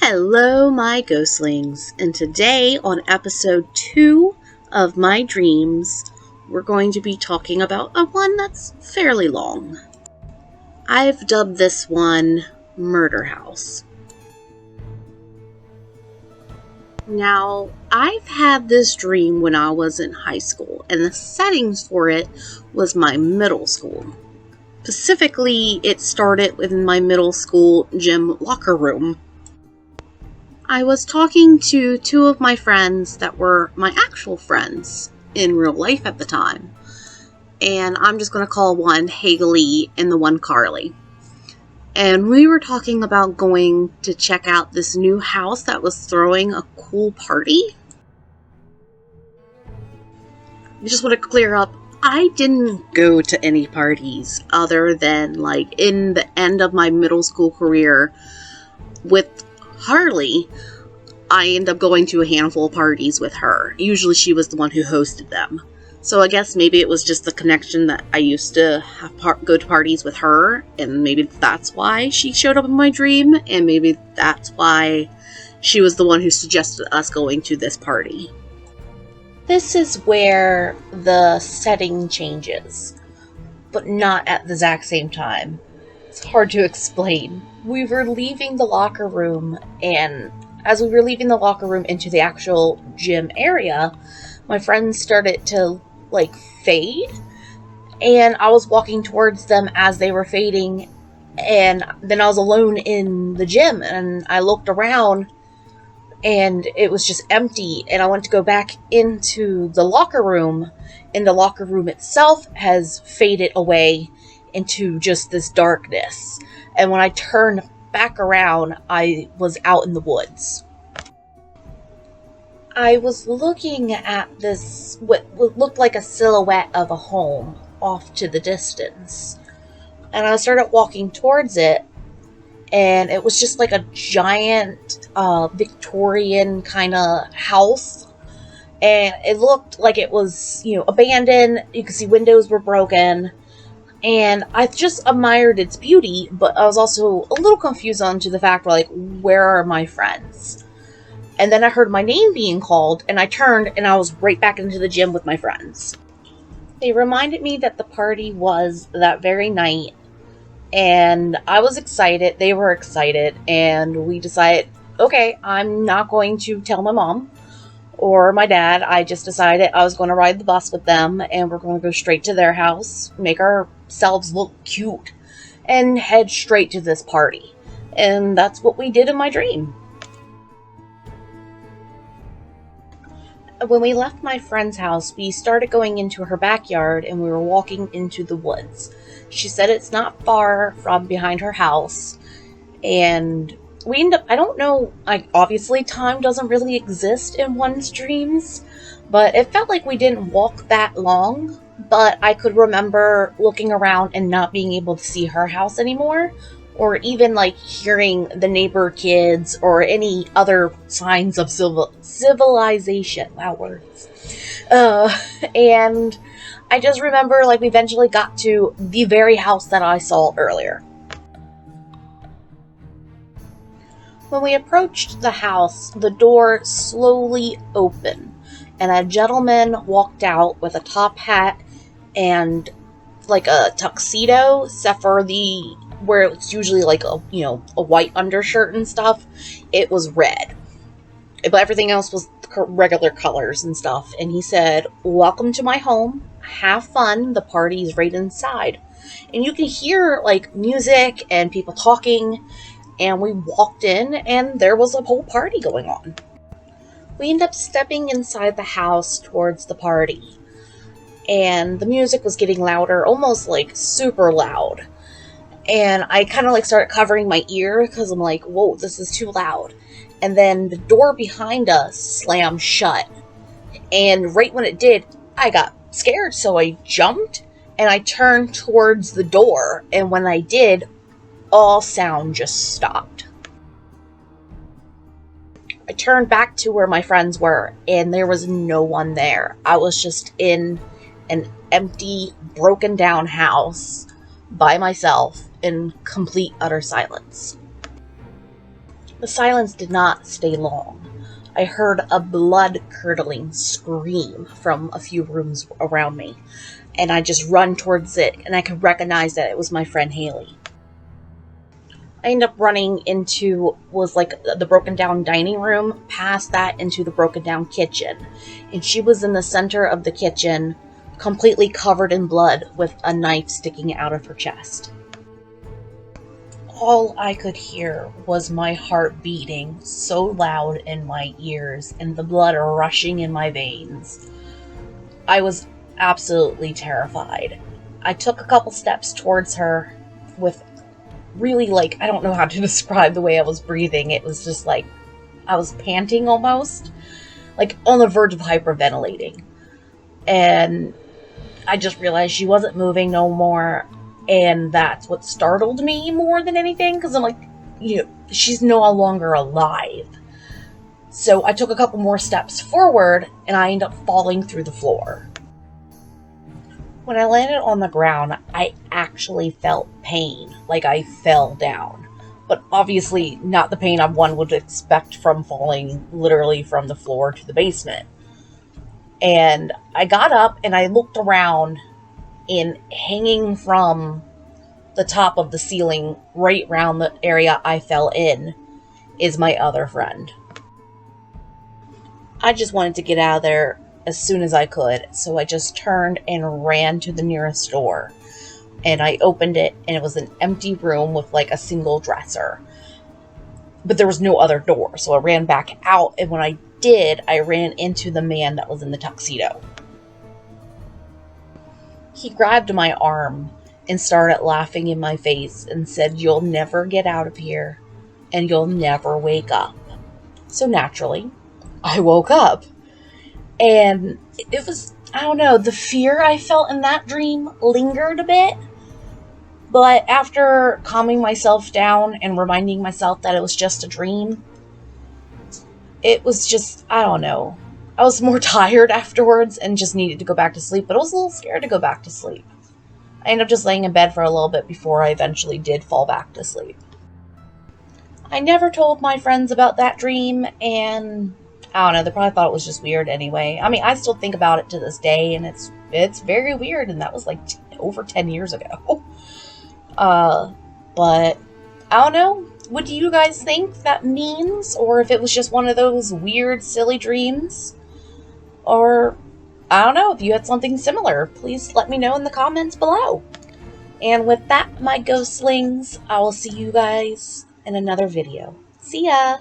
Hello, my ghostlings, and today on episode 2 of My Dreams, we're going to be talking about one that's fairly long. I've dubbed this one Murder House. Now, I've had this dream when I was in high school, and the settings for it was my middle school. Specifically, it started within my middle school gym locker room. I was talking to two of my friends that were my actual friends in real life at the time. And I'm just going to call one Haley and the one Carly. And we were talking about going to check out this new house that was throwing a cool party. I just want to clear up, I didn't go to any parties other than in the end of my middle school career with Harley. I ended up going to a handful of parties with her. Usually she was the one who hosted them. So I guess maybe it was just the connection that I used to go to parties with her, and maybe that's why she showed up in my dream, and maybe that's why she was the one who suggested us going to this party. This is where the setting changes, but not at the exact same time. It's hard to explain. We were leaving the locker room, and as we were leaving the locker room into the actual gym area, my friends started to fade, and I was walking towards them as they were fading, and then I was alone in the gym, and I looked around and it was just empty, and I went to go back into the locker room, and the locker room itself has faded away into just this darkness. And when I turned back around, I was out in the woods. I was looking at this, what looked like a silhouette of a home off to the distance. And I started walking towards it, and it was just like a giant Victorian kind of house. And it looked like it was, abandoned. You could see windows were broken. And I just admired its beauty, but I was also a little confused onto the fact, where are my friends? And then I heard my name being called, and I turned, and I was right back into the gym with my friends. They reminded me that the party was that very night, and I was excited, they were excited, and we decided, okay, I'm not going to tell my mom or my dad. I just decided I was going to ride the bus with them, and we're going to go straight to their house, make ourselves look cute, and head straight to this party. And that's what we did in my dream. When we left my friend's house, we started going into her backyard, and we were walking into the woods. She said it's not far from behind her house, and we end up, I don't know, obviously time doesn't really exist in one's dreams, but it felt like we didn't walk that long, but I could remember looking around and not being able to see her house anymore, or even hearing the neighbor kids or any other signs of civilization. Wow, words. And I just remember we eventually got to the very house that I saw earlier. When we approached the house, the door slowly opened, and a gentleman walked out with a top hat and a tuxedo, except for where it's usually a white undershirt and stuff. It was red, but everything else was regular colors and stuff. And he said, "Welcome to my home. Have fun. The party's right inside." And you can hear music and people talking. And we walked in, and there was a whole party going on. We ended up stepping inside the house towards the party. And the music was getting louder, almost super loud. And I kind of started covering my ear because I'm whoa, this is too loud. And then the door behind us slammed shut. And right when it did, I got scared, so I jumped, and I turned towards the door. And when I did, all sound just stopped. I turned back to where my friends were, and there was no one there. I was just in an empty, broken down house by myself in complete, utter silence. The silence did not stay long. I heard a blood-curdling scream from a few rooms around me, and I just run towards it, and I could recognize that it was my friend Haley. I ended up running into, was like the broken down dining room, past that into the broken down kitchen. And she was in the center of the kitchen, completely covered in blood with a knife sticking out of her chest. All I could hear was my heart beating so loud in my ears and the blood rushing in my veins. I was absolutely terrified. I took a couple steps towards her with really, like, I don't know how to describe the way I was breathing. It was just like, I was panting almost, like on the verge of hyperventilating. And I just realized she wasn't moving no more. And that's what startled me more than anything, because I'm like, she's no longer alive. So I took a couple more steps forward, and I ended up falling through the floor. When I landed on the ground, I actually felt pain, like I fell down. But obviously not the pain one would expect from falling literally from the floor to the basement. And I got up and I looked around, and hanging from the top of the ceiling right around the area I fell in is my other friend. I just wanted to get out of there as soon as I could, so I just turned and ran to the nearest door. And I opened it, and it was an empty room with like a single dresser. But there was no other door, so I ran back out, and when I did, I ran into the man that was in the tuxedo. He grabbed my arm and started laughing in my face and said, "You'll never get out of here, and you'll never wake up." So naturally, I woke up. And it was, I don't know, the fear I felt in that dream lingered a bit. But after calming myself down and reminding myself that it was just a dream, it was just, I don't know. I was more tired afterwards and just needed to go back to sleep, but I was a little scared to go back to sleep. I ended up just laying in bed for a little bit before I eventually did fall back to sleep. I never told my friends about that dream, and I don't know, they probably thought it was just weird anyway. I mean, I still think about it to this day, and it's very weird, and that was like over 10 years ago. But I don't know. What do you guys think that means? Or if it was just one of those weird, silly dreams? Or, I don't know, if you had something similar, please let me know in the comments below. And with that, my ghostlings, I will see you guys in another video. See ya!